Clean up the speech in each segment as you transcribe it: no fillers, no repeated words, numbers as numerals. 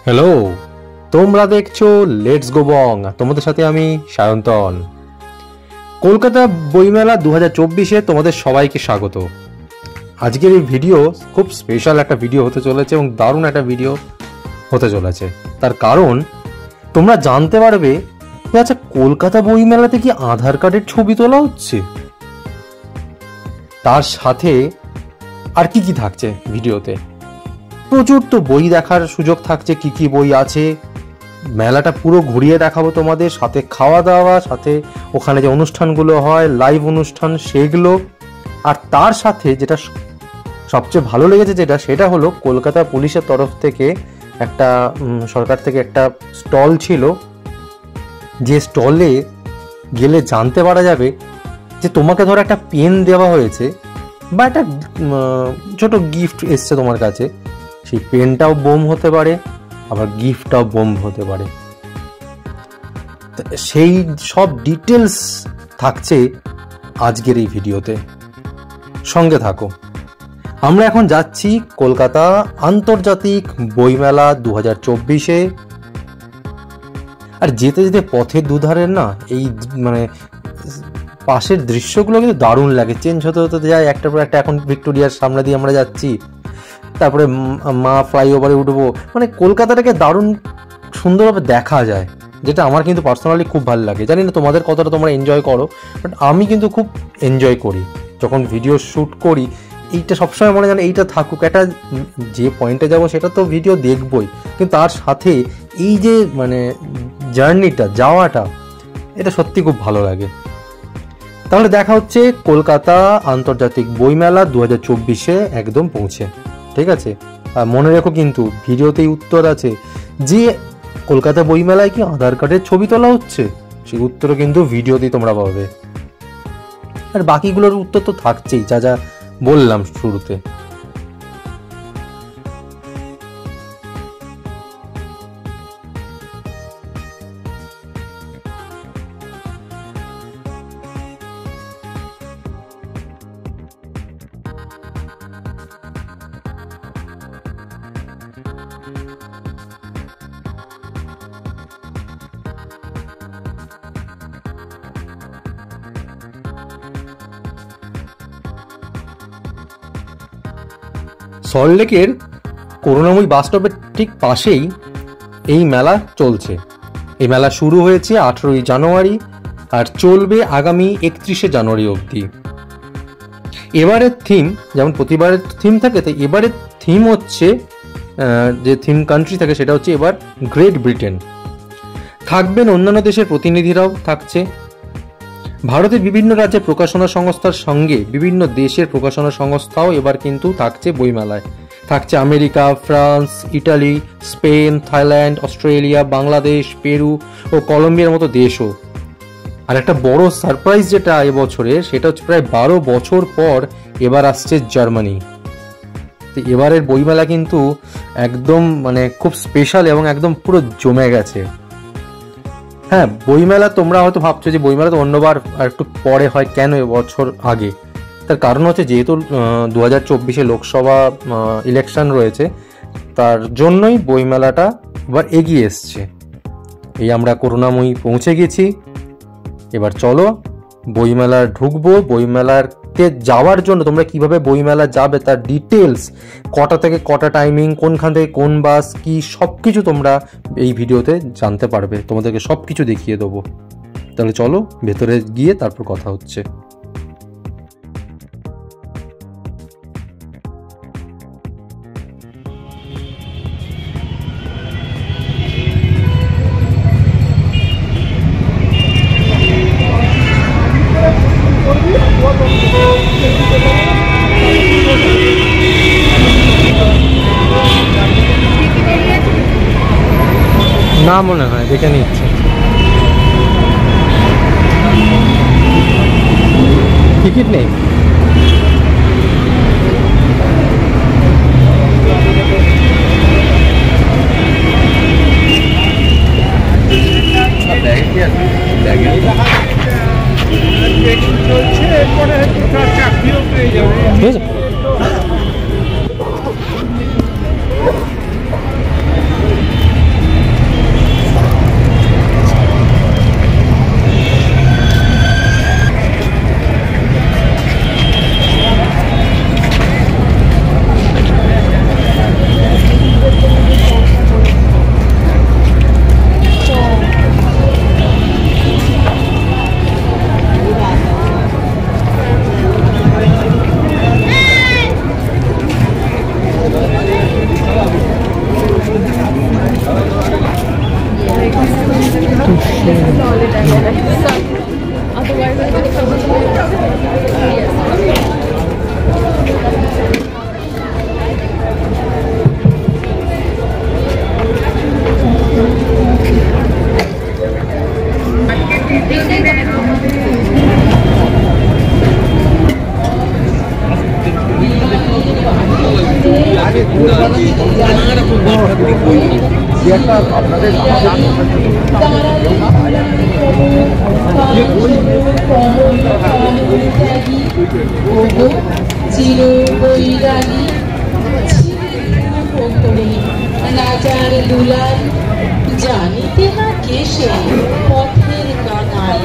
Hello, তোমরা দেখছো let's go বং, তোমাদের সাথে আমি সায়ন্তন। কলকাতা বইমেলা 2024-এ তোমাদের সবাইকে স্বাগত। আজকের এই ভিডিও খুব স্পেশাল একটা ভিডিও হতে চলেছে এবং দারুণ একটা ভিডিও হতে চলেছে। তার কারণ তোমরা জানতে পারবে যে আচ্ছা কলকাতা বইমেলাতে কি আধার কার্ডের ছবি তোলা হচ্ছে, তার সাথে আর কি কি থাকছে ভিডিওতে। প্রচুর তো বই দেখার সুযোগ থাকছে, কি কি বই আছে মেলাটা পুরো ঘুরিয়ে দেখাবো তোমাদের, সাথে খাওয়া দাওয়া, সাথে ওখানে যে অনুষ্ঠানগুলো হয় লাইভ অনুষ্ঠান সেগুলো। আর তার সাথে যেটা সবচেয়ে ভালো লেগেছে সেটা হলো কলকাতা পুলিশের তরফ থেকে একটা সরকার থেকে একটা স্টল ছিল, যে স্টলে গেলে জানতে পারা যাবে যে তোমাকে ধরো একটা পেন দেওয়া হয়েছে বা একটা ছোট গিফট এসছে তোমার কাছে, সেই পেনটাও বোম হতে পারে আবার গিফটটাও বোম হতে পারে। সেই সব ডিটেলস থাকছে আজকের এই ভিডিওতে, সঙ্গে থাকো। আমরা এখন যাচ্ছি কলকাতা আন্তর্জাতিক বইমেলা 2024-এ। আর যেতে যেতে পথের দুধারের না এই মানে পাশের দৃশ্যগুলো কিন্তু দারুণ লাগে, চেঞ্জ হতে হতে যায় একটার পর একটা। এখন ভিক্টোরিয়ার সামনে দিয়ে আমরা যাচ্ছি, তারপরে মা ফ্লাইওভারে উঠবো, মানে কলকাতাটাকে দারুণ সুন্দরভাবে দেখা যায়, যেটা আমার কিন্তু পার্সোনালি খুব ভালো লাগে। জানি না তোমাদের কতটা তোমরা এনজয় করো, বাট আমি কিন্তু খুব এনজয় করি যখন ভিডিও শ্যুট করি। এইটা সবসময় মনে জানে এইটা থাকুক, একটা যে পয়েন্টে যাবো সেটা তো ভিডিও দেখবই, কিন্তু তার সাথে এই যে মানে জার্নিটা, যাওয়াটা, এটা সত্যি খুব ভালো লাগে। তাহলে দেখা হচ্ছে কলকাতা আন্তর্জাতিক বইমেলা 2024-এ একদম পৌঁছে, ঠিক আছে? আর মনে রেখো কিন্তু ভিডিওতেই উত্তর আছে যে কলকাতা বইমেলায় কি আধার কার্ডের ছবি তোলা হচ্ছে, সেই উত্তরও কিন্তু ভিডিওতেই তোমরা পাবে। আর বাকিগুলোর উত্তর তো থাকছেই, যা যা বললাম শুরুতে। সল্টলেকের করুণাময়ী বাস স্টপের ঠিক পাশেই এই মেলা চলছে। এই মেলা শুরু হয়েছে 18ই জানুয়ারি আর চলবে আগামী 31শে জানুয়ারি অবধি। এবারের থিম, যেমন প্রতিবারের থিম থাকে, তো এবারের থিম হচ্ছে, যে থিম কান্ট্রি থাকে সেটা হচ্ছে এবার গ্রেট ব্রিটেন। থাকবেন অন্যান্য দেশের প্রতিনিধিরাও থাকছে। ভারতের বিভিন্ন রাজ্যের প্রকাশনা সংস্থার সঙ্গে বিভিন্ন দেশের প্রকাশনা সংস্থাও এবার কিন্তু থাকছে বইমেলায়। থাকছে America, France, Italy, Spain, Thailand, Australia, Bangladesh, Peru ও কলম্বিয়ার মতো দেশও। আর একটা বড় সারপ্রাইজ যেটা এবছরে, সেটা হচ্ছে প্রায় 12 বছর পর এবার আসছে জার্মানি। তো এবারের বইমেলা কিন্তু একদম মানে খুব স্পেশাল এবং একদম পুরো জমে গেছে। হ্যাঁ, বইমেলা তোমরা হয়তো ভাবছো যে বইমেলা তো অন্যবার আর একটু পরে হয়, কেন এবছর আগে? তার কারণ হচ্ছে যেহেতু 2024-এ লোকসভা ইলেকশন রয়েছে, তার জন্যই বইমেলাটা এবার এগিয়ে এসছে। এই আমরা করুণাময়ী পৌঁছে গেছি, এবার চলো বইমেলার ঢুকবো। বইমেলাতে যাওয়ার জন্য তোমরা কিভাবে বইমেলা যাবে তার ডিটেলস, কটা থেকে কটা টাইমিং, কোনখান থেকে কোন বাস, কি সব কিছু তোমরা এই ভিডিওতে জানতে পারবে, তোমাদেরকে সব কিছু দেখিয়ে দেবো। তাহলে চলো ভেতরে গিয়ে তারপর কথা হচ্ছে। না মনে হয়, দেখে নিচ্ছে। টিকিট নেই। ঠিক আছে। রাজার দুলাল জানিতে না কেসে পথের কাঙাল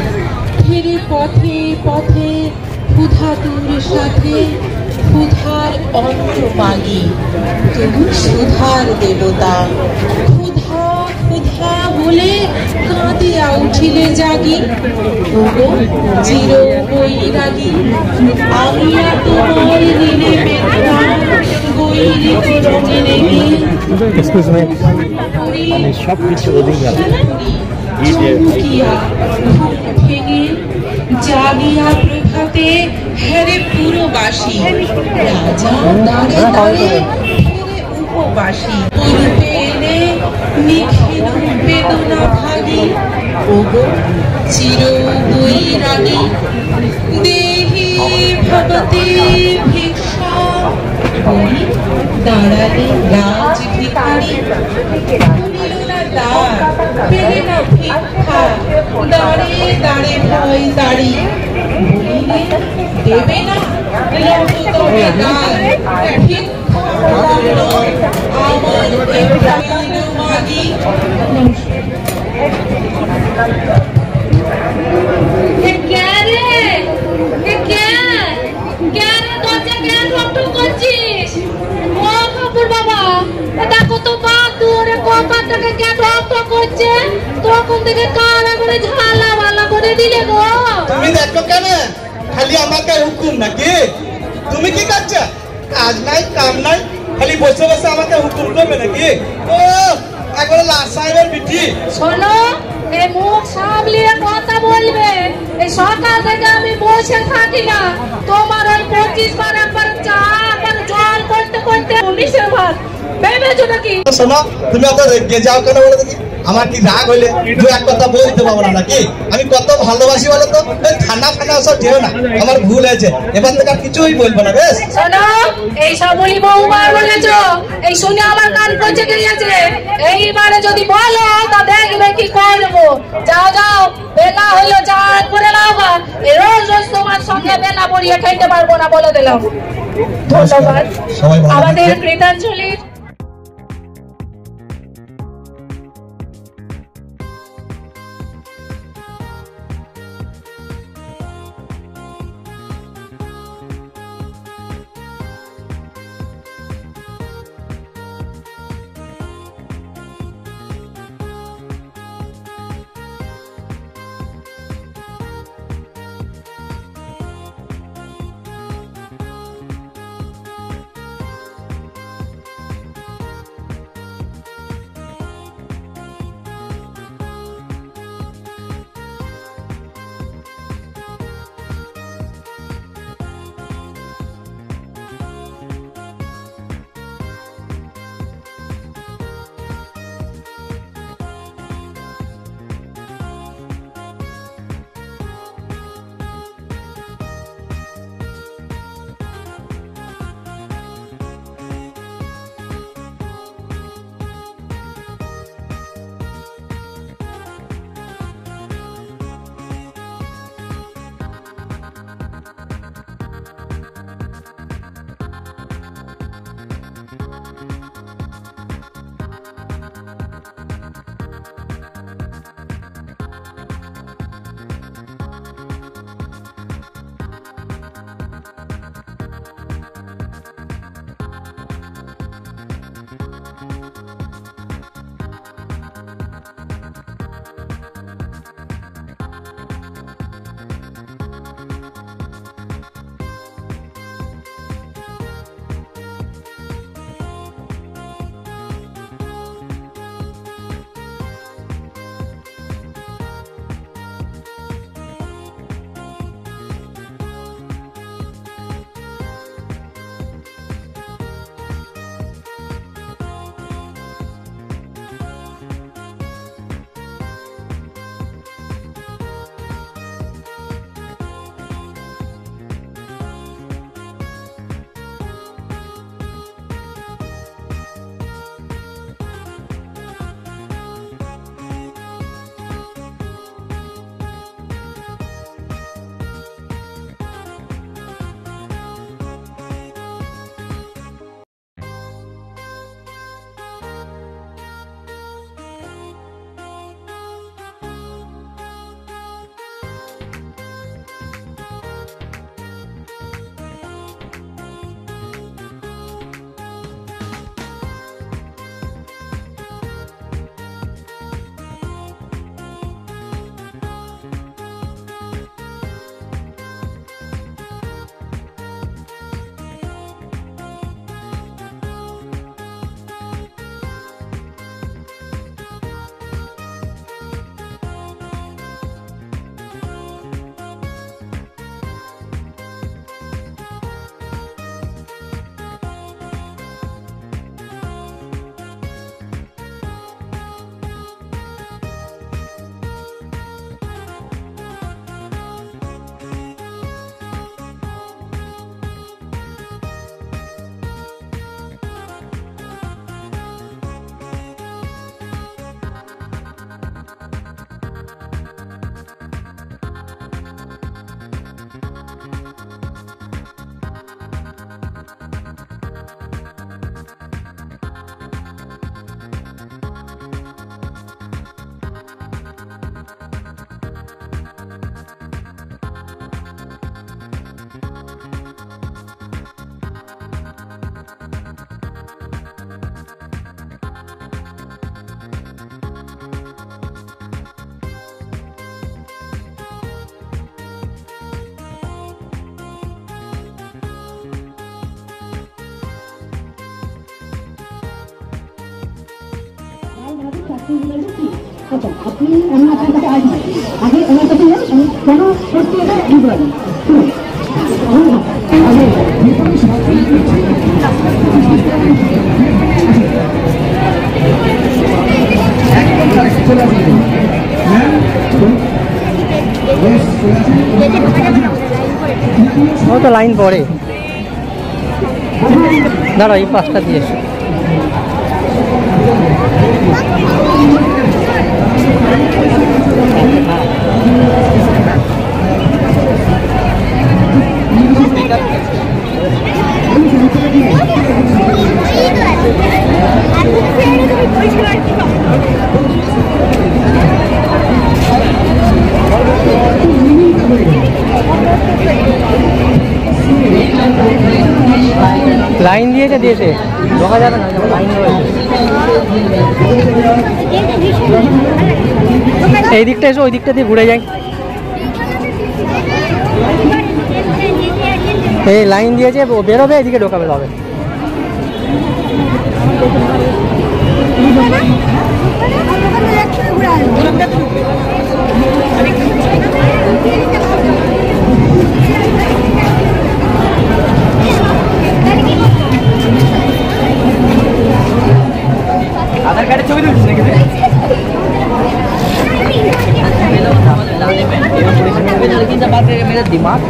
ফিরে পথে পথে ক্ষুধাতুর সাথে ক্ষুধার অন্ন মাগি তুমি সুধার দেবতা ক্ষুধা ক্ষুধা বলে কাঁদিয়া উঠিলে জাগি ওগো চির বৈরাগী আমিয়া তোমার নীলে বেদনা গৈরি করণে নেবি আমি সব কিছু অধিকার চমকিয়া ভেঙে জাগিয়া প্রভাতে হেরে পুরবাসী রাজা দাঁড়ে দাঁড়ে হেরে উপবাসী পূর্বে এলে নিখিল বেদনা ভাগী ওগো চির বৈরাগী দেহি ভগতে ভিক্ষা বলি দাঁড়ালে রাজ ভিখারি খুলিল না দ্বার পেলে না ভিক্ষা দাঁড়ে দাঁড়ে ভয় দাঁড়ি বলিলে দেবে না লত তবে দান ভিক্ষা আমার এখানে মাগি দেখো তো মা দূরে কপাটাকে কে ঢক করছে তখন থেকে কালা করে ঝালা ভালা করে দিলে গো তুমি দেখো কেন খালি আমাকে হুকুম নাকি তুমি কি করছো কাজ নাই কাম নাই খালি বসে বসে আমাকে হুকুম করবে নাকি ও একবার লাট সাহেবের বিটি শোনো এই মুখ সামলিয়ে কথা বলবে এই সকাল থেকে আমি বসে থাকি না তোমার ওই 25 বার একবার চা একবার জল করতে করতে পুলিশের ভাত ভেবেছো নাকি শোনো তুমি অত রেগে যাও কেন বলে দেখি আমার কি রাগ হইলে দু এক কথা বলতে পারবো না নাকি আমি কত ভালোবাসি বলো তো ঠান্ডা ঠান্ডা সব যেও না আমার ভুল হয়েছে এবার থেকে আর কিছুই বলবো না বেশ শোনো এই সবলি বহুবার বলেছো এই শুনে আমার কান পচে গিয়েছে এইবারে যদি বলো তা দেখবে কি করবো যাও যাও বেলা হলো যা করে নাও গা রোজ রোজ তোমার সঙ্গে বেলা পড়িয়ে খাইতে পারবো না বলে দিলাম ধন্যবাদ আমাদের কৃতাঞ্জলির আচ্ছা আপনি আমি আপনার কাছে আসবেন আগে ওনার কাছে কেন করতে এটা কি বলেন ও তো লাইন পড়ে দাঁড়া এই পাঁচটা দিয়ে এসো লাইন দিয়েছে ঢোকা যাবে না লাইন এই দিকটা এসো ওই দিকটা দিয়ে ঘুরে যাই এই লাইন দিয়েছে ও বেরোবে এদিকে ঢোকাবে হবে আধার কার্ডের ছবি তুলছিস নাকি मेरा दिमाग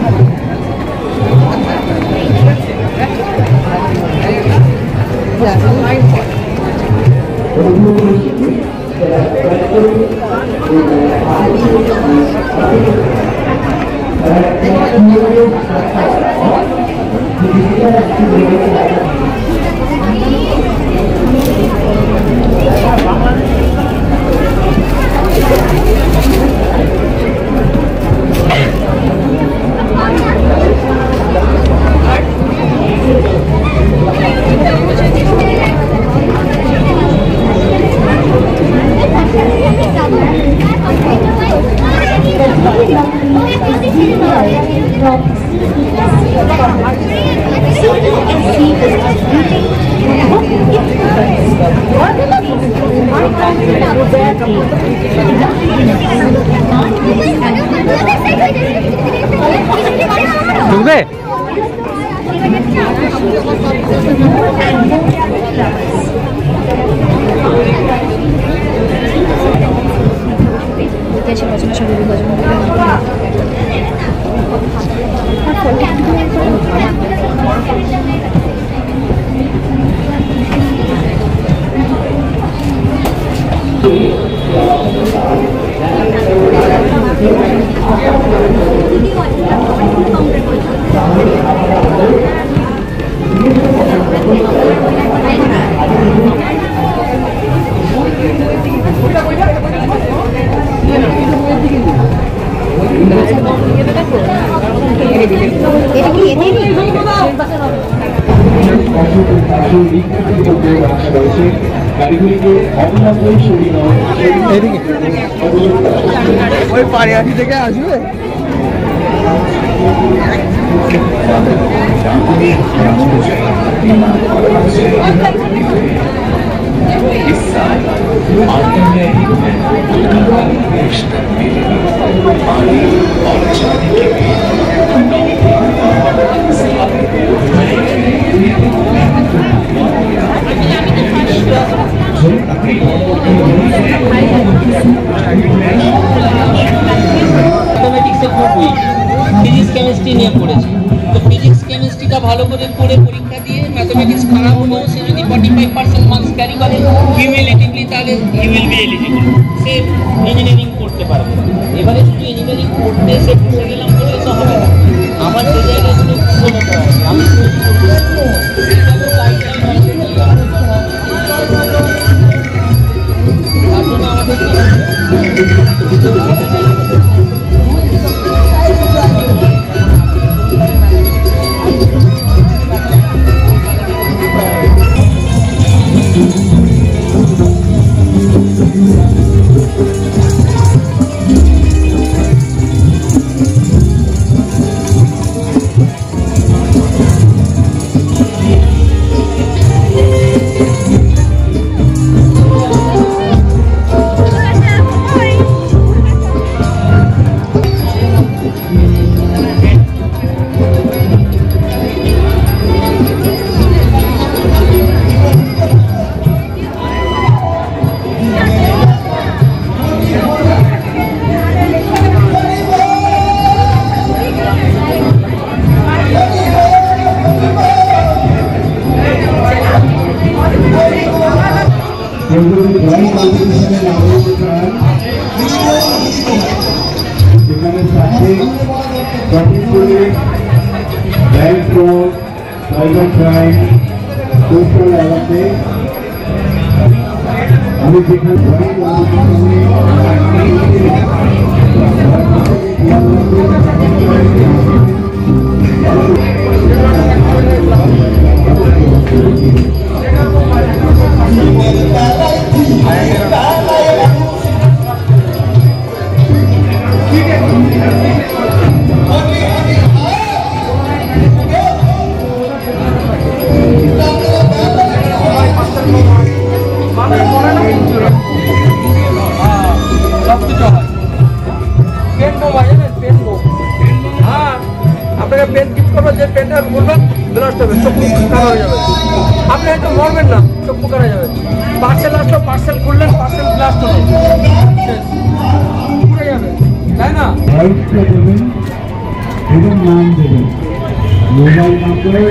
ঢুকবে ওই পাড়িয়াটি থেকে আসবে ফিজিক্স কেমিস্ট্রি নিয়ে পড়েছি তো ফিজিক্স কেমিস্ট্রিটা ভালো করে পড়ে পরীক্ষা দিয়ে ম্যাথমেটিক্স খারাপ হলেও সে যদি 45% মার্কস ক্যারি করে কিউমুলেটিভলি তাহলে he will be eligible say engineering করতে পারবে এবারে শুধু ইঞ্জিনিয়ারিং করতে সে বসে গেলাম বলে তো হবে না আমার যে জায়গায় শুধু হতে হবে আমি সাইবার ক্রাইম সোশ্যাল অ্যাওয়ারনেস আমি আপনাকে পেন গিফট করবো, যে পেনটা বলবেন ব্লাস্ট হবে, চক্ষু খারাপ হয়ে যাবে। আপনি হয়তো মরবেন না, চক্ষু খারাপ যাবে। পার্সেল আসলো, পার্সেল খুললেন, পার্সেল ব্লাস্ট হবে, পুড়ে যাবে, তাই না? দেবেন এবং নাম দেবেন, mobile number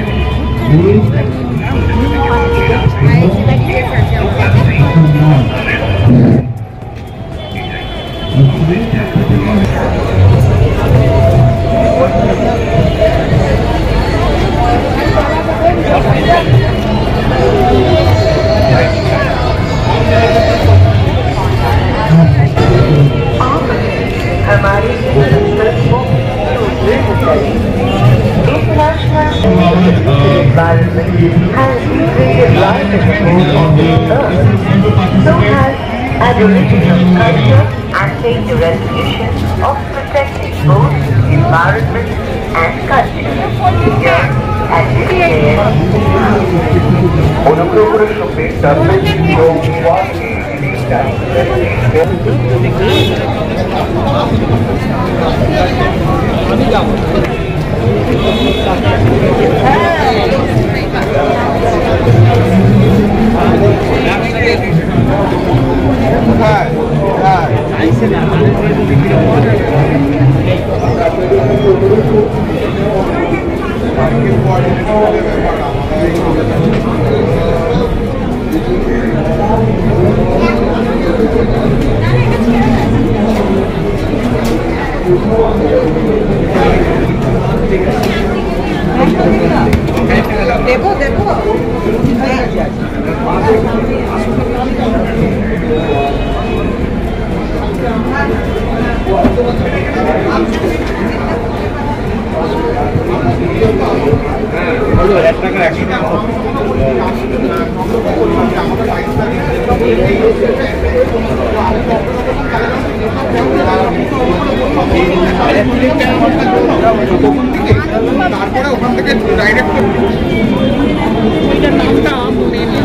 Aboriginal culture and take the resolution of protecting both environment and culture. At this day, অনুগ্রহ করে সঙ্গে তারপরে ওখান থেকে ডাইরেক্ট ওইটার নামটা মনে নেই।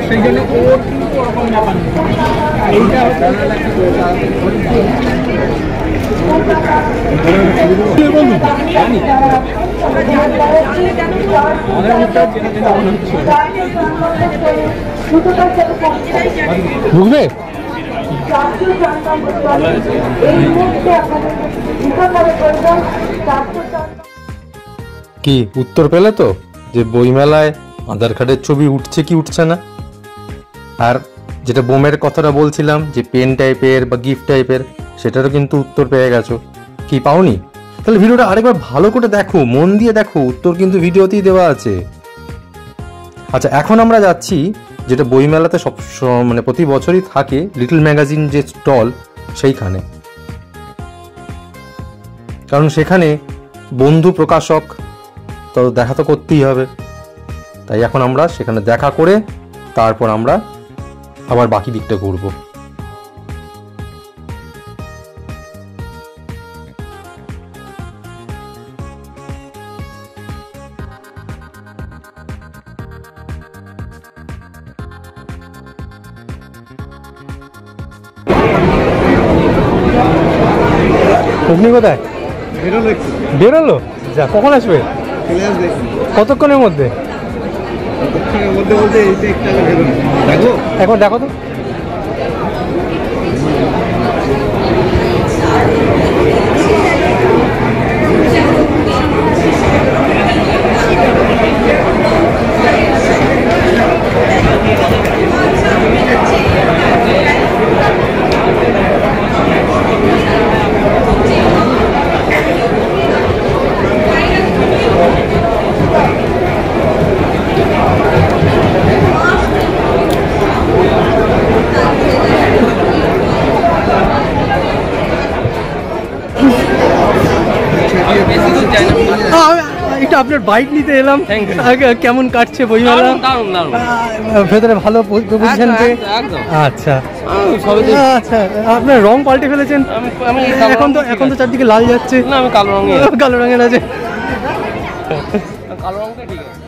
সেই জন্য ওর কিন্তু ওরকম ব্যাপার নেই, এইটা বুঝবে কি উত্তর পেলে তো যে বইমেলায় আধার কার্ডের ছবি উঠছে কি উঠছে না। আর যেটা বোমের কথাটা বলছিলাম যে পেন টাইপের বা গিফট টাইপের, সেটারও কিন্তু উত্তর পেয়ে গেছো। কি পাওনি? তাহলে ভিডিওটা আরেকবার ভালো করে দেখো, মন দিয়ে দেখো, উত্তর কিন্তু ভিডিওতেই দেওয়া আছে। আচ্ছা, এখন আমরা যাচ্ছি যেটা বইমেলাতে সব মানে প্রতি বছরই থাকে, লিটল ম্যাগাজিন যে স্টল, সেইখানে। কারণ সেখানে বন্ধু প্রকাশক তো দেখা তো করতেই হবে, তাই এখন আমরা সেখানে দেখা করে তারপর আমরা আবার বাকি দিকটা ঘুরবো। আপনি কোথায় বেরোলো? যা, কখন আসবে? কতক্ষণের মধ্যে? এখন দেখো তো। এটা আপনার বাইক নিতে এলাম। কেমন কাটছে বইমেলা? ভেতরে ভালো পজিশন পেয়ে? আচ্ছা আচ্ছা, আপনার রং পাল্টে ফেলেছেন? এখন তো চারদিকে লাল যাচ্ছে। না, আমি কালো রঙের আছে। কালো রঙটা ঠিক আছে।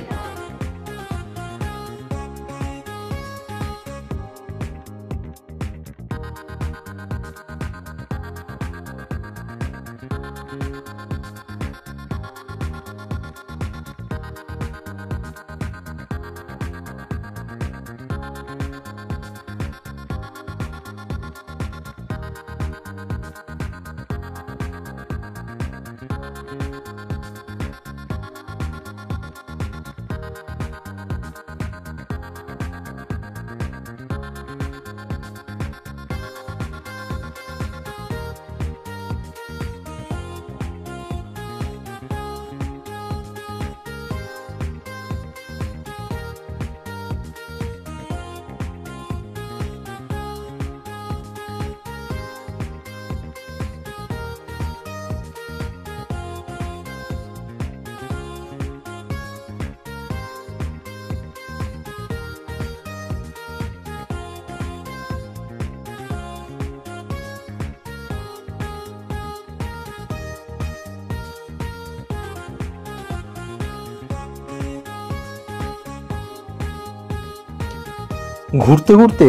ঘুরতে ঘুরতে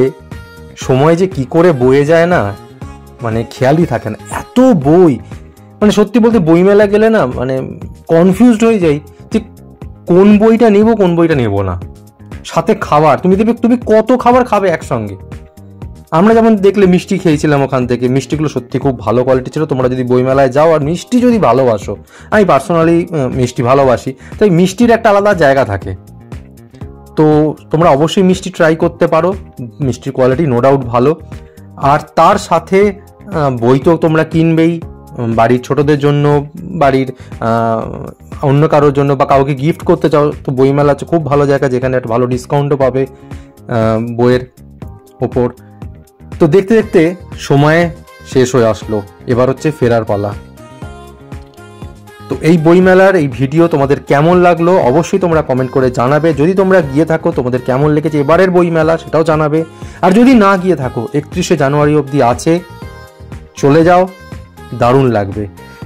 সময় যে কি করে বয়ে যায় না, মানে খেয়ালই থাকে না। এত বই, মানে সত্যি বলতে বইমেলা গেলে না মানে কনফিউজড হয়ে যাই যে কোন বইটা নেব কোন বইটা নেব না। সাথে খাবার, তুমি দেখবে তুমি কত খাবার খাবে একসঙ্গে। আমরা যেমন দেখলে মিষ্টি খেয়েছিলাম ওখান থেকে, মিষ্টিগুলো সত্যি খুব ভালো কোয়ালিটি ছিল। তোমরা যদি বইমেলায় যাও আর মিষ্টি যদি ভালোবাসো, আমি পার্সোনালি মিষ্টি ভালোবাসি, তাই মিষ্টির একটা আলাদা জায়গা থাকে। তো তোমরা অবশ্যই মিষ্টি ট্রাই করতে পারো, মিষ্টির কোয়ালিটি নো ডাউট ভালো। আর তার সাথে বই তো তোমরা কিনবেই, বাড়ির ছোটদের জন্য, বাড়ির অন্য কারোর জন্য, বা কাউকে গিফট করতে চাও তো বইমেলা হচ্ছে খুব ভালো জায়গা, যেখানে একটা ভালো ডিসকাউন্টও পাবে বইয়ের ওপর। তো দেখতে দেখতে সময় শেষ হয়ে আসলো, এবার হচ্ছে ফেরার পালা। তো এই বইমেলার এই ভিডিও তোমাদের কেমন লাগলো অবশ্যই তোমরা কমেন্ট করে জানাবে। যদি তোমরা গিয়ে থাকো তোমাদের কেমন লেগেছে এবারের বইমেলা সেটাও জানাবে। আর যদি না গিয়ে থাকো 31শে জানুয়ারি অবধি আছে, চলে যাও, দারুণ লাগবে।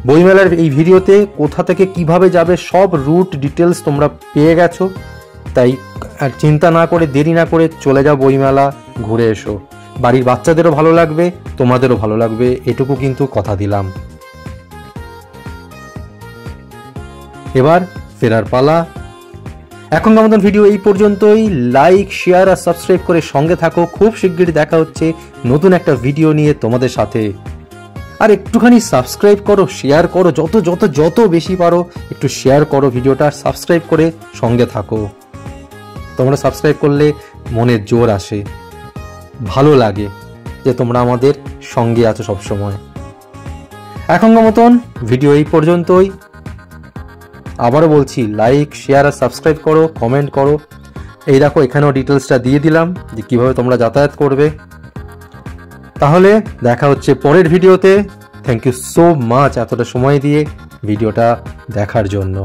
বইমেলার এই ভিডিওতে কোথা থেকে কিভাবে যাবে সব রুট ডিটেলস তোমরা পেয়ে গেছো, তাই আর চিন্তা না করে দেরি না করে চলে যাও বইমেলা, ঘুরে এসো। বাড়ির বাচ্চাদেরও ভালো লাগবে, তোমাদেরও ভালো লাগবে, এটুকু কিন্তু কথা দিলাম। এবার ফেরার পালা। এখনকার মতন ভিডিও এই পর্যন্তই। লাইক, শেয়ার আর সাবস্ক্রাইব করে সঙ্গে থাকো। খুব শিগগিরই দেখা হচ্ছে নতুন একটা ভিডিও নিয়ে তোমাদের সাথে। আর একটুখানি সাবস্ক্রাইব করো, শেয়ার করো, যত যত যত বেশি পারো একটু শেয়ার করো ভিডিওটা, সাবস্ক্রাইব করে সঙ্গে থাকো। তোমরা সাবস্ক্রাইব করলে মনে জোর আসে, ভালো লাগে যে তোমরা আমাদের সঙ্গে আছো সবসময়। এখনকার মতন ভিডিও এই পর্যন্তই। আবারও বলছি, লাইক, শেয়ার আর সাবস্ক্রাইব করো, কমেন্ট করো। এই দেখো এখানেও ডিটেলসটা দিয়ে দিলাম যে কীভাবে তোমরা যাতায়াত করবে। তাহলে দেখা হচ্ছে পরের ভিডিওতে। থ্যাংক ইউ সো মাচ এতটা সময় দিয়ে ভিডিওটা দেখার জন্য।